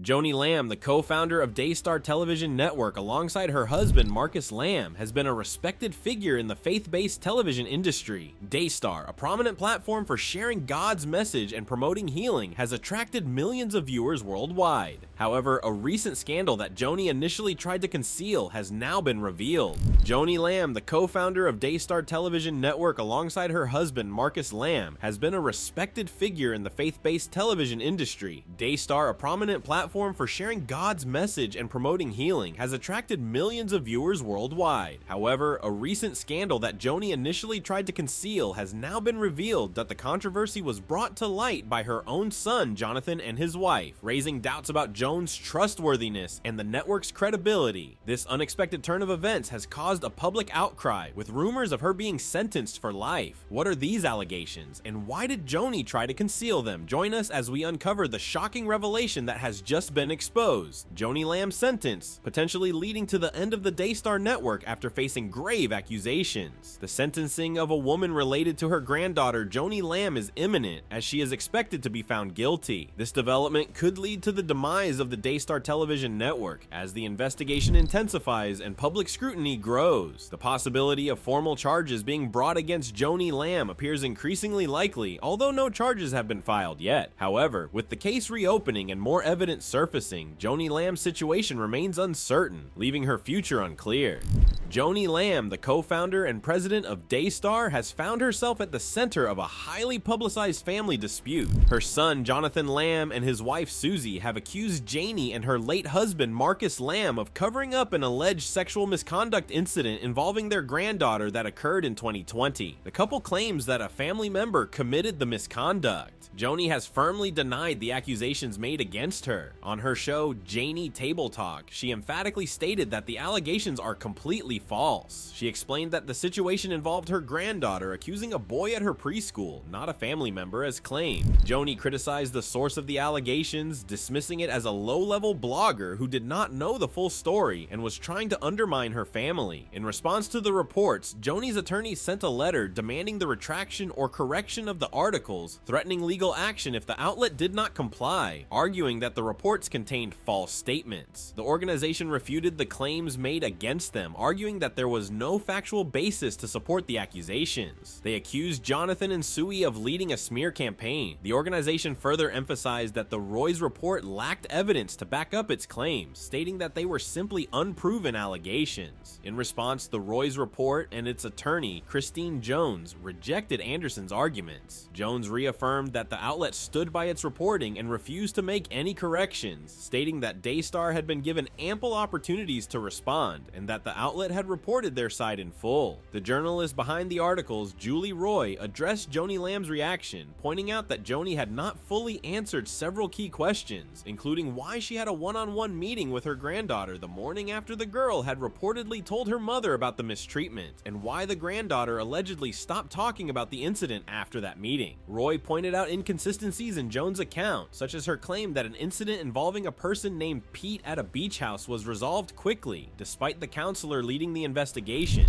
Joni Lamb, the co-founder of Daystar Television Network alongside her husband Marcus Lamb, has been a respected figure in the faith-based television industry. Daystar, a prominent platform for sharing God's message and promoting healing, has attracted millions of viewers worldwide. However, a recent scandal that Joni initially tried to conceal has now been revealed. Joni Lamb, the co-founder of Daystar Television Network alongside her husband Marcus Lamb, has been a respected figure in the faith-based television industry. Daystar, a prominent platform for sharing God's message and promoting healing, has attracted millions of viewers worldwide. However, a recent scandal that Joni initially tried to conceal has now been revealed that the controversy was brought to light by her own son Jonathan and his wife, raising doubts about Joan's trustworthiness and the network's credibility. This unexpected turn of events has caused a public outcry, with rumors of her being sentenced for life. What are these allegations, and why did Joni try to conceal them? Join us as we uncover the shocking revelation that has just been exposed. Joni Lamb's sentence, potentially leading to the end of the Daystar Network after facing grave accusations. The sentencing of a woman related to her granddaughter Joni Lamb is imminent, as she is expected to be found guilty. This development could lead to the demise of the Daystar Television Network as the investigation intensifies and public scrutiny grows. The possibility of formal charges being brought against Joni Lamb appears increasingly likely, although no charges have been filed yet. However, with the case reopening and more evidence surfacing, Joni Lamb's situation remains uncertain, leaving her future unclear. Joni Lamb, the co-founder and president of Daystar, has found herself at the center of a highly publicized family dispute. Her son Jonathan Lamb and his wife Susie have accused Jani and her late husband Marcus Lamb of covering up an alleged sexual misconduct incident involving their granddaughter that occurred in 2020. The couple claims that a family member committed the misconduct. Joni has firmly denied the accusations made against her. On her show, Jani Table Talk, she emphatically stated that the allegations are completely false. She explained that the situation involved her granddaughter accusing a boy at her preschool, not a family member as claimed. Joni criticized the source of the allegations, dismissing it as a low-level blogger who did not know the full story and was trying to undermine her family. In response to the reports, Joni's attorney sent a letter demanding the retraction or correction of the articles, threatening legal action if the outlet did not comply, arguing that the reports contained false statements. The organization refuted the claims made against them, arguing that there was no factual basis to support the accusations. They accused Jonathan and Susie of leading a smear campaign. The organization further emphasized that the Roy's report lacked evidence to back up its claims, stating that they were simply unproven allegations. In response, the Roy's report and its attorney, Christine Jones, rejected Anderson's arguments. Jones reaffirmed that the outlet stood by its reporting and refused to make any corrections, stating that Daystar had been given ample opportunities to respond and that the outlet had reported their side in full. The journalist behind the articles, Julie Roy, addressed Joni Lamb's reaction, pointing out that Joni had not fully answered several key questions, including why she had a one-on-one meeting with her granddaughter the morning after the girl had reportedly told her mother about the mistreatment, and why the granddaughter allegedly stopped talking about the incident after that meeting. Roy pointed out inconsistencies in Jones' account, such as her claim that an incident involving a person named Pete at a beach house was resolved quickly, despite the counselor leading the investigation,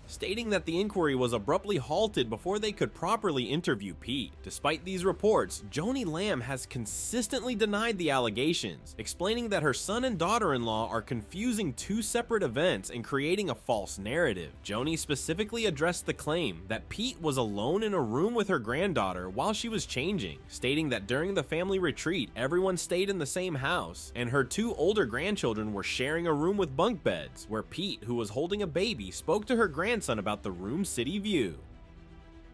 stating that the inquiry was abruptly halted before they could properly interview Pete. Despite these reports, Joni Lamb has consistently denied the allegations, explaining that her son and daughter-in-law are confusing two separate events and creating a false narrative. Joni specifically addressed the claim that Pete was alone in a room with her granddaughter while she was changing, stating that during the family retreat, everyone stayed in the same house, and her two older grandchildren were sharing a room with bunk beds, where Pete, who was holding a baby, spoke to her grandson about the room's city view.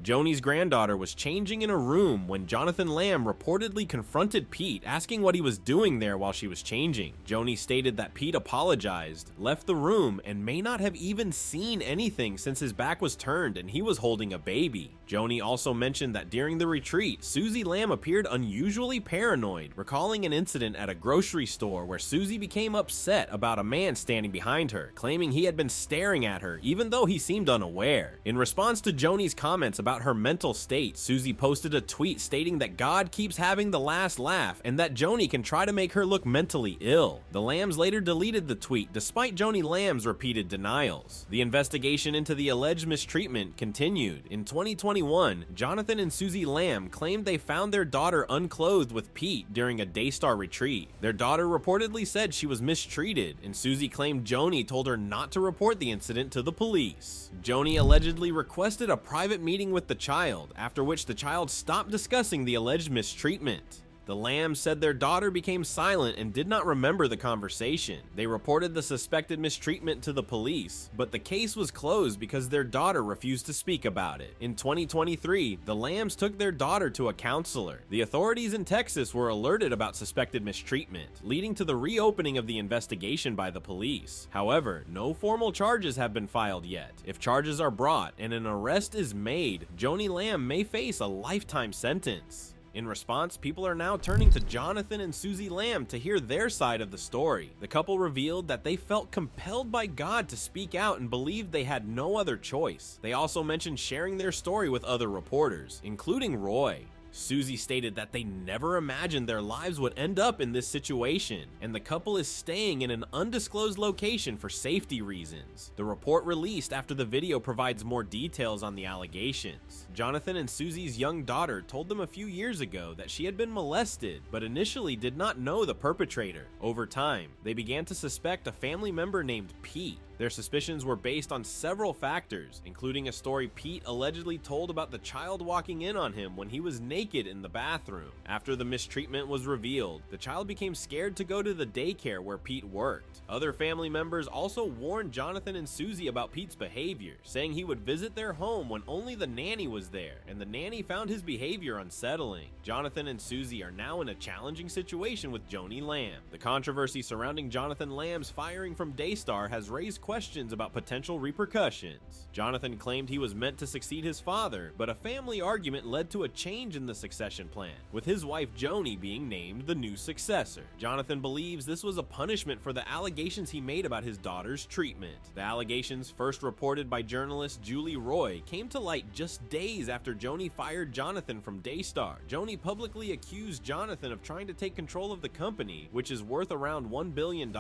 Joni's granddaughter was changing in a room when Jonathan Lamb reportedly confronted Pete, asking what he was doing there while she was changing. Joni stated that Pete apologized, left the room, and may not have even seen anything since his back was turned and he was holding a baby. Joni also mentioned that during the retreat, Susie Lamb appeared unusually paranoid, recalling an incident at a grocery store where Susie became upset about a man standing behind her, claiming he had been staring at her even though he seemed unaware. In response to Joni's comments about about her mental state, Susie posted a tweet stating that God keeps having the last laugh and that Joni can try to make her look mentally ill. The Lambs later deleted the tweet despite Joni Lamb's repeated denials. The investigation into the alleged mistreatment continued. In 2021, Jonathan and Susie Lamb claimed they found their daughter unclothed with Pete during a Daystar retreat. Their daughter reportedly said she was mistreated, and Susie claimed Joni told her not to report the incident to the police. Joni allegedly requested a private meeting with the child, after which the child stopped discussing the alleged mistreatment. The Lambs said their daughter became silent and did not remember the conversation. They reported the suspected mistreatment to the police, but the case was closed because their daughter refused to speak about it. In 2023, the Lambs took their daughter to a counselor. The authorities in Texas were alerted about suspected mistreatment, leading to the reopening of the investigation by the police. However, no formal charges have been filed yet. If charges are brought and an arrest is made, Joni Lamb may face a lifetime sentence. In response, people are now turning to Jonathan and Susie Lamb to hear their side of the story. The couple revealed that they felt compelled by God to speak out and believed they had no other choice. They also mentioned sharing their story with other reporters, including Roy. Susie stated that they never imagined their lives would end up in this situation, and the couple is staying in an undisclosed location for safety reasons. The report released after the video provides more details on the allegations. Jonathan and Susie's young daughter told them a few years ago that she had been molested, but initially did not know the perpetrator. Over time, they began to suspect a family member named Pete. Their suspicions were based on several factors, including a story Pete allegedly told about the child walking in on him when he was naked in the bathroom. After the mistreatment was revealed, the child became scared to go to the daycare where Pete worked. Other family members also warned Jonathan and Susie about Pete's behavior, saying he would visit their home when only the nanny was there, and the nanny found his behavior unsettling. Jonathan and Susie are now in a challenging situation with Joni Lamb. The controversy surrounding Jonathan Lamb's firing from Daystar has raised questions about potential repercussions. Jonathan claimed he was meant to succeed his father, but a family argument led to a change in the succession plan, with his wife Joni being named the new successor. Jonathan believes this was a punishment for the allegations he made about his daughter's treatment. The allegations, first reported by journalist Julie Roy, came to light just days after Joni fired Jonathan from Daystar. Joni publicly accused Jonathan of trying to take control of the company, which is worth around $1 billion,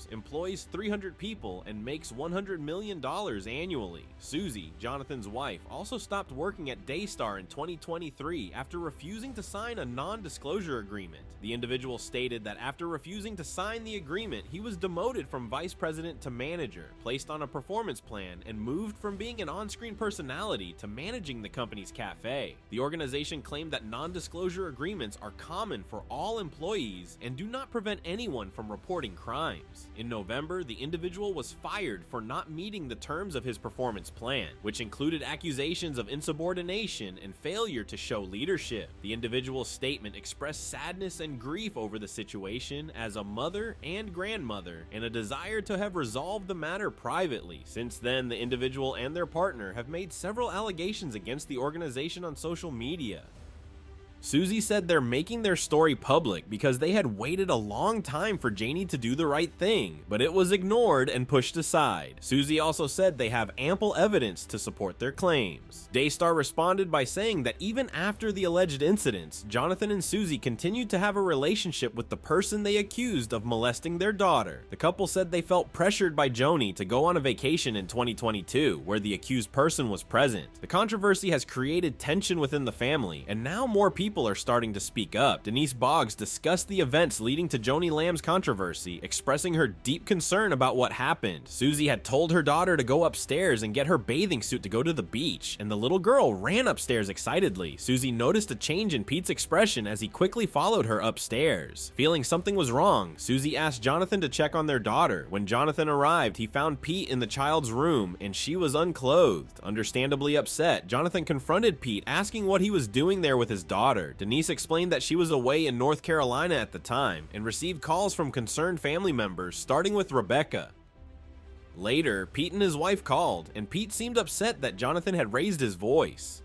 employs 300 people, and makes $100 million annually. Susie, Jonathan's wife, also stopped working at Daystar in 2023 after refusing to sign a non-disclosure agreement. The individual stated that after refusing to sign the agreement, he was demoted from vice president to manager, placed on a performance plan, and moved from being an on-screen personality to managing the company's cafe. The organization claimed that non-disclosure agreements are common for all employees and do not prevent anyone from reporting crimes. In November, the individual was fired for not meeting the terms of his performance plan, which included accusations of insubordination and failure to show leadership. The individual's statement expressed sadness and grief over the situation as a mother and grandmother, and a desire to have resolved the matter privately. Since then, the individual and their partner have made several allegations against the organization on social media. Susie said they're making their story public because they had waited a long time for Joni to do the right thing, but it was ignored and pushed aside. Susie also said they have ample evidence to support their claims. Daystar responded by saying that even after the alleged incidents, Jonathan and Susie continued to have a relationship with the person they accused of molesting their daughter. The couple said they felt pressured by Joni to go on a vacation in 2022, where the accused person was present. The controversy has created tension within the family, and now more people are starting to speak up. Denise Boggs discussed the events leading to Joni Lamb's controversy, expressing her deep concern about what happened. Susie had told her daughter to go upstairs and get her bathing suit to go to the beach, and the little girl ran upstairs excitedly. Susie noticed a change in Pete's expression as he quickly followed her upstairs. Feeling something was wrong, Susie asked Jonathan to check on their daughter. When Jonathan arrived, he found Pete in the child's room, and she was unclothed. Understandably upset, Jonathan confronted Pete, asking what he was doing there with his daughter. Denise explained that she was away in North Carolina at the time and received calls from concerned family members, starting with Rebecca. Later, Pete and his wife called, and Pete seemed upset that Jonathan had raised his voice.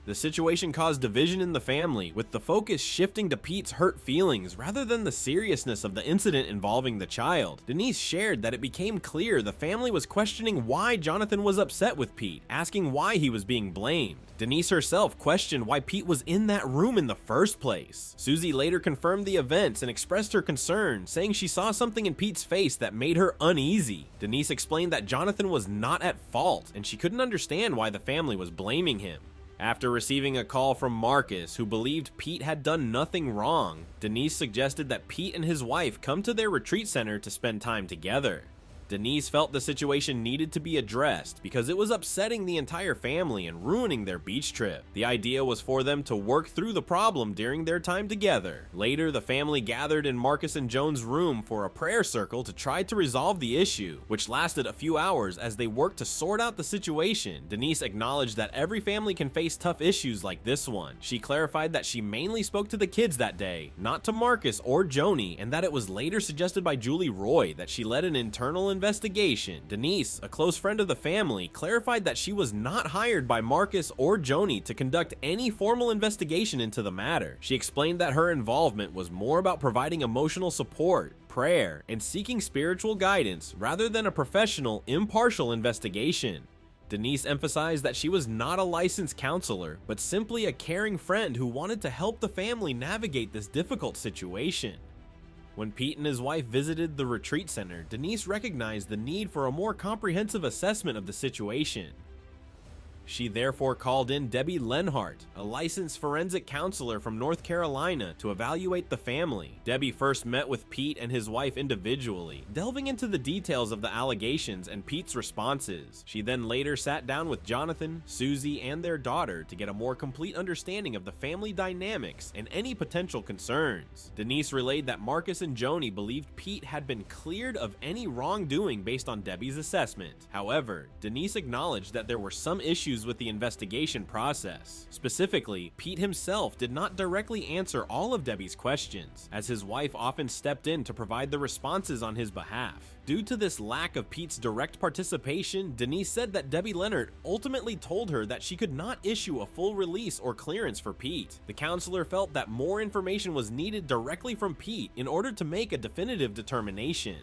The situation caused division in the family, with the focus shifting to Pete's hurt feelings rather than the seriousness of the incident involving the child. Denise shared that it became clear the family was questioning why Jonathan was upset with Pete, asking why he was being blamed. Denise herself questioned why Pete was in that room in the first place. Susie later confirmed the events and expressed her concern, saying she saw something in Pete's face that made her uneasy. Denise explained that Jonathan was not at fault, and she couldn't understand why the family was blaming him. After receiving a call from Marcus, who believed Pete had done nothing wrong, Denise suggested that Pete and his wife come to their retreat center to spend time together. Denise felt the situation needed to be addressed because it was upsetting the entire family and ruining their beach trip. The idea was for them to work through the problem during their time together. Later, the family gathered in Marcus and Joan's room for a prayer circle to try to resolve the issue, which lasted a few hours as they worked to sort out the situation. Denise acknowledged that every family can face tough issues like this one. She clarified that she mainly spoke to the kids that day, not to Marcus or Joni, and that it was later suggested by Julie Roy that she led an internal investigation. Denise, a close friend of the family, clarified that she was not hired by Marcus or Joni to conduct any formal investigation into the matter. She explained that her involvement was more about providing emotional support, prayer, and seeking spiritual guidance rather than a professional, impartial investigation. Denise emphasized that she was not a licensed counselor, but simply a caring friend who wanted to help the family navigate this difficult situation. When Pete and his wife visited the retreat center, Denise recognized the need for a more comprehensive assessment of the situation. She therefore called in Debbie Lenhart, a licensed forensic counselor from North Carolina, to evaluate the family. Debbie first met with Pete and his wife individually, delving into the details of the allegations and Pete's responses. She then later sat down with Jonathan, Susie, and their daughter to get a more complete understanding of the family dynamics and any potential concerns. Denise relayed that Marcus and Joni believed Pete had been cleared of any wrongdoing based on Debbie's assessment. However, Denise acknowledged that there were some issues with the investigation process. Specifically, Pete himself did not directly answer all of Debbie's questions, as his wife often stepped in to provide the responses on his behalf. Due to this lack of Pete's direct participation, Denise said that Debbie Leonard ultimately told her that she could not issue a full release or clearance for Pete. The counselor felt that more information was needed directly from Pete in order to make a definitive determination.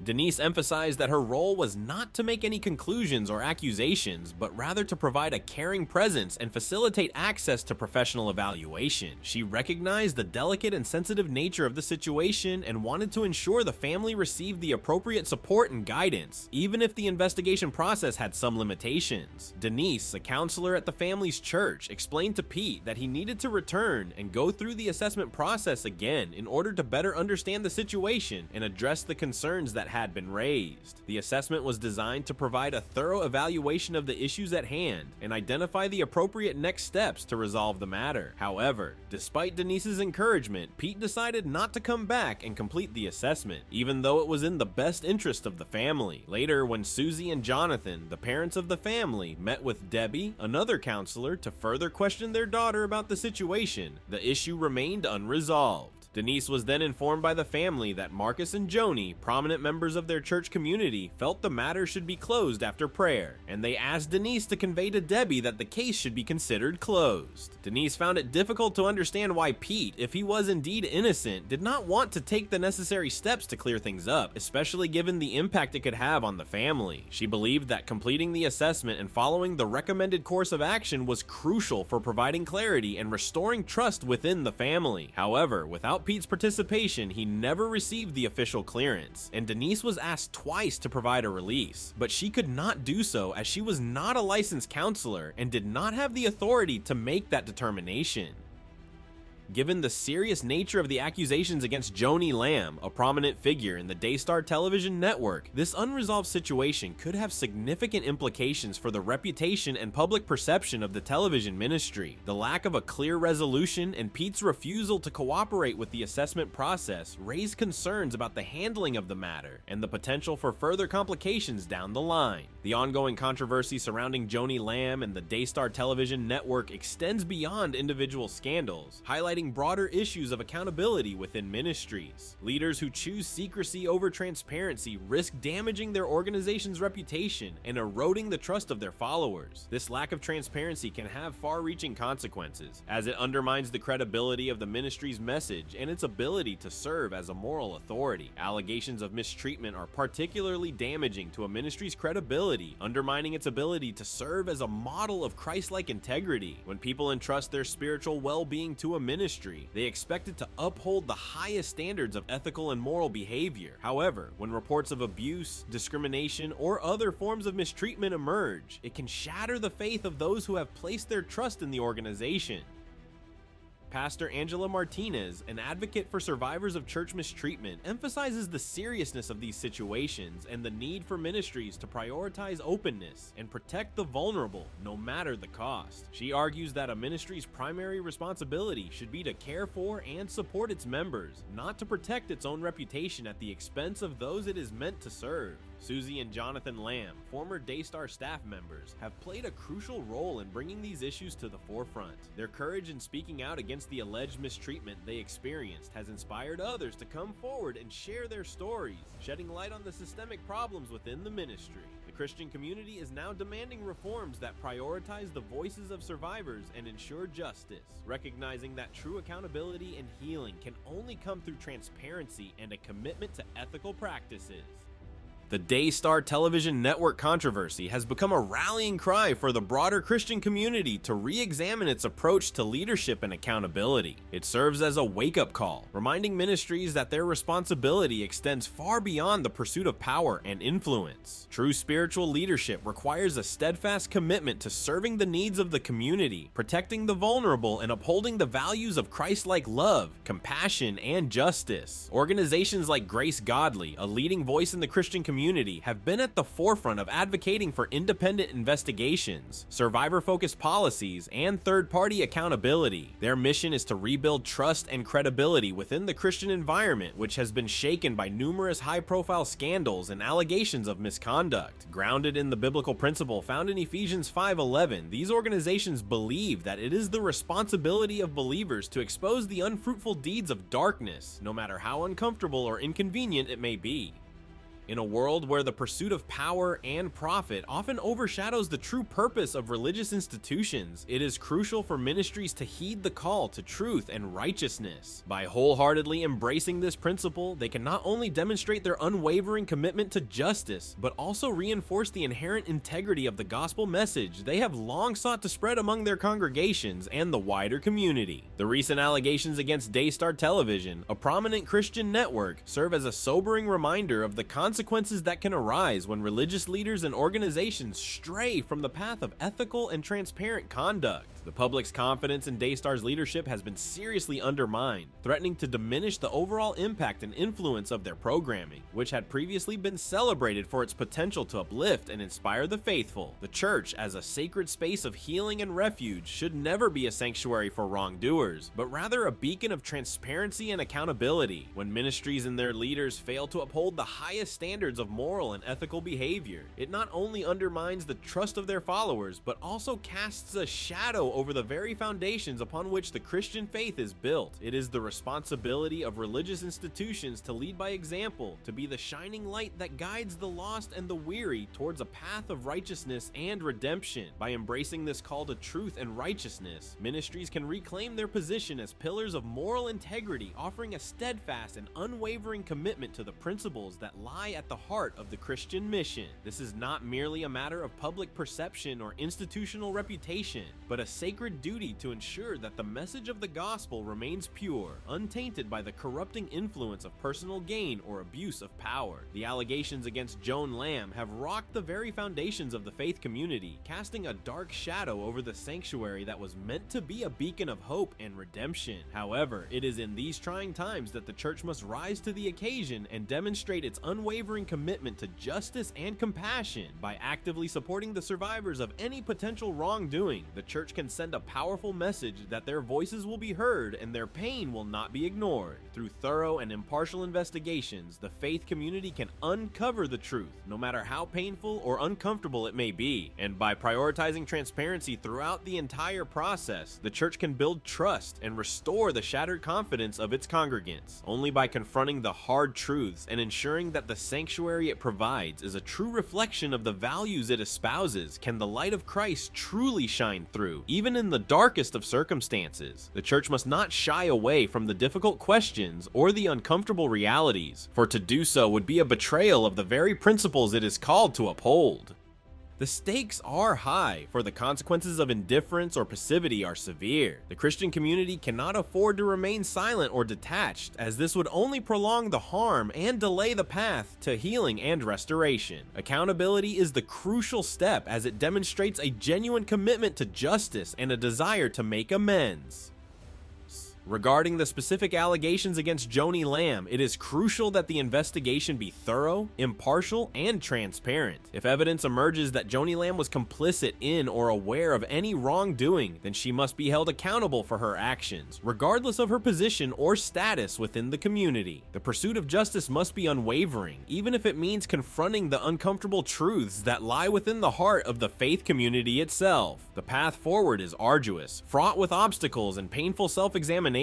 Denise emphasized that her role was not to make any conclusions or accusations, but rather to provide a caring presence and facilitate access to professional evaluation. She recognized the delicate and sensitive nature of the situation and wanted to ensure the family received the appropriate support and guidance, even if the investigation process had some limitations. Denise, a counselor at the family's church, explained to Pete that he needed to return and go through the assessment process again in order to better understand the situation and address the concerns that had been raised. The assessment was designed to provide a thorough evaluation of the issues at hand and identify the appropriate next steps to resolve the matter. However, despite Denise's encouragement, Pete decided not to come back and complete the assessment, even though it was in the best interest of the family. Later, when Susie and Jonathan, the parents of the family, met with Debbie, another counselor, to further question their daughter about the situation, the issue remained unresolved. Denise was then informed by the family that Marcus and Joni, prominent members of their church community, felt the matter should be closed after prayer, and they asked Denise to convey to Debbie that the case should be considered closed. Denise found it difficult to understand why Pete, if he was indeed innocent, did not want to take the necessary steps to clear things up, especially given the impact it could have on the family. She believed that completing the assessment and following the recommended course of action was crucial for providing clarity and restoring trust within the family. However, without Pete's participation, he never received the official clearance, and Denise was asked twice to provide a release, but she could not do so as she was not a licensed counselor and did not have the authority to make that determination. Given the serious nature of the accusations against Joni Lamb, a prominent figure in the Daystar Television Network, this unresolved situation could have significant implications for the reputation and public perception of the television ministry. The lack of a clear resolution and Pete's refusal to cooperate with the assessment process raised concerns about the handling of the matter and the potential for further complications down the line. The ongoing controversy surrounding Joni Lamb and the Daystar Television Network extends beyond individual scandals, highlighting highlighting broader issues of accountability within ministries. Leaders who choose secrecy over transparency risk damaging their organization's reputation and eroding the trust of their followers. This lack of transparency can have far-reaching consequences, as it undermines the credibility of the ministry's message and its ability to serve as a moral authority. Allegations of mistreatment are particularly damaging to a ministry's credibility, undermining its ability to serve as a model of Christ-like integrity. When people entrust their spiritual well-being to a ministry, they expect it to uphold the highest standards of ethical and moral behavior. However, when reports of abuse, discrimination, or other forms of mistreatment emerge, it can shatter the faith of those who have placed their trust in the organization. Pastor Angela Martinez, an advocate for survivors of church mistreatment, emphasizes the seriousness of these situations and the need for ministries to prioritize openness and protect the vulnerable, no matter the cost. She argues that a ministry's primary responsibility should be to care for and support its members, not to protect its own reputation at the expense of those it is meant to serve. Susie and Jonathan Lamb, former Daystar staff members, have played a crucial role in bringing these issues to the forefront. Their courage in speaking out against the alleged mistreatment they experienced has inspired others to come forward and share their stories, shedding light on the systemic problems within the ministry. The Christian community is now demanding reforms that prioritize the voices of survivors and ensure justice, recognizing that true accountability and healing can only come through transparency and a commitment to ethical practices. The Daystar Television Network controversy has become a rallying cry for the broader Christian community to re-examine its approach to leadership and accountability. It serves as a wake-up call, reminding ministries that their responsibility extends far beyond the pursuit of power and influence. True spiritual leadership requires a steadfast commitment to serving the needs of the community, protecting the vulnerable, and upholding the values of Christ-like love, compassion, and justice. Organizations like Grace Godly, a leading voice in the Christian community, have been at the forefront of advocating for independent investigations, survivor-focused policies, and third-party accountability. Their mission is to rebuild trust and credibility within the Christian environment, which has been shaken by numerous high-profile scandals and allegations of misconduct. Grounded in the biblical principle found in Ephesians 5:11, these organizations believe that it is the responsibility of believers to expose the unfruitful deeds of darkness, no matter how uncomfortable or inconvenient it may be. In a world where the pursuit of power and profit often overshadows the true purpose of religious institutions, it is crucial for ministries to heed the call to truth and righteousness. By wholeheartedly embracing this principle, they can not only demonstrate their unwavering commitment to justice, but also reinforce the inherent integrity of the gospel message they have long sought to spread among their congregations and the wider community. The recent allegations against Daystar Television, a prominent Christian network, serve as a sobering reminder of the consequences that can arise when religious leaders and organizations stray from the path of ethical and transparent conduct. The public's confidence in Daystar's leadership has been seriously undermined, threatening to diminish the overall impact and influence of their programming, which had previously been celebrated for its potential to uplift and inspire the faithful. The church, as a sacred space of healing and refuge, should never be a sanctuary for wrongdoers, but rather a beacon of transparency and accountability. When ministries and their leaders fail to uphold the highest standards of moral and ethical behavior, it not only undermines the trust of their followers, but also casts a shadow over the very foundations upon which the Christian faith is built. It is the responsibility of religious institutions to lead by example, to be the shining light that guides the lost and the weary towards a path of righteousness and redemption. By embracing this call to truth and righteousness, ministries can reclaim their position as pillars of moral integrity, offering a steadfast and unwavering commitment to the principles that lie at the heart of the Christian mission. This is not merely a matter of public perception or institutional reputation, but a sacred duty to ensure that the message of the gospel remains pure, untainted by the corrupting influence of personal gain or abuse of power. The allegations against Joni Lamb have rocked the very foundations of the faith community, casting a dark shadow over the sanctuary that was meant to be a beacon of hope and redemption. However, it is in these trying times that the church must rise to the occasion and demonstrate its unwavering unwavering commitment to justice and compassion. By actively supporting the survivors of any potential wrongdoing, the church can send a powerful message that their voices will be heard and their pain will not be ignored. Through thorough and impartial investigations, the faith community can uncover the truth, no matter how painful or uncomfortable it may be. And by prioritizing transparency throughout the entire process, the church can build trust and restore the shattered confidence of its congregants. Only by confronting the hard truths and ensuring that the sanctuary it provides is a true reflection of the values it espouses can the light of Christ truly shine through, even in the darkest of circumstances. The church must not shy away from the difficult questions or the uncomfortable realities, for to do so would be a betrayal of the very principles it is called to uphold. The stakes are high, for the consequences of indifference or passivity are severe. The Christian community cannot afford to remain silent or detached, as this would only prolong the harm and delay the path to healing and restoration. Accountability is the crucial step, as it demonstrates a genuine commitment to justice and a desire to make amends. Regarding the specific allegations against Joni Lamb, it is crucial that the investigation be thorough, impartial, and transparent. If evidence emerges that Joni Lamb was complicit in or aware of any wrongdoing, then she must be held accountable for her actions, regardless of her position or status within the community. The pursuit of justice must be unwavering, even if it means confronting the uncomfortable truths that lie within the heart of the faith community itself. The path forward is arduous, fraught with obstacles and painful self-examination,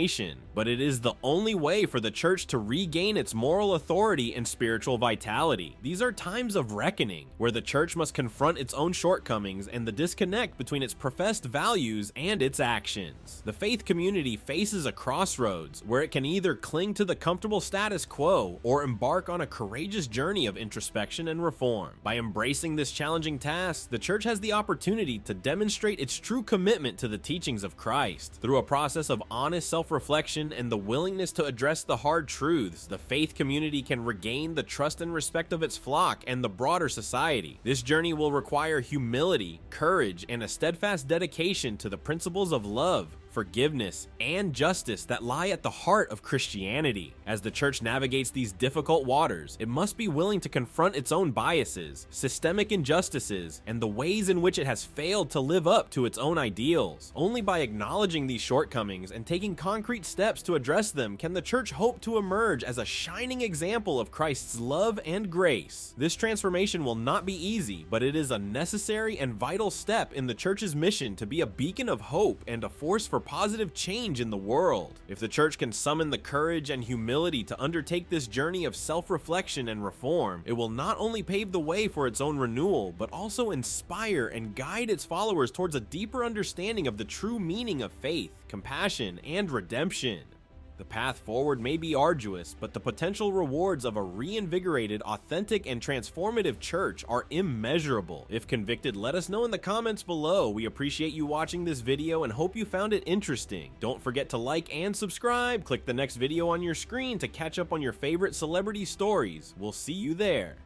but it is the only way for the church to regain its moral authority and spiritual vitality. These are times of reckoning, where the church must confront its own shortcomings and the disconnect between its professed values and its actions. The faith community faces a crossroads, where it can either cling to the comfortable status quo or embark on a courageous journey of introspection and reform. By embracing this challenging task, the church has the opportunity to demonstrate its true commitment to the teachings of Christ. Through a process of honest self-reflection and the willingness to address the hard truths, the faith community can regain the trust and respect of its flock and the broader society. This journey will require humility, courage, and a steadfast dedication to the principles of love, forgiveness, and justice that lie at the heart of Christianity. As the church navigates these difficult waters, it must be willing to confront its own biases, systemic injustices, and the ways in which it has failed to live up to its own ideals. Only by acknowledging these shortcomings and taking concrete steps to address them can the church hope to emerge as a shining example of Christ's love and grace. This transformation will not be easy, but it is a necessary and vital step in the church's mission to be a beacon of hope and a force for positive change in the world. If the church can summon the courage and humility to undertake this journey of self-reflection and reform, it will not only pave the way for its own renewal, but also inspire and guide its followers towards a deeper understanding of the true meaning of faith, compassion, and redemption. The path forward may be arduous, but the potential rewards of a reinvigorated, authentic, and transformative church are immeasurable. If convicted, let us know in the comments below. We appreciate you watching this video and hope you found it interesting. Don't forget to like and subscribe. Click the next video on your screen to catch up on your favorite celebrity stories. We'll see you there.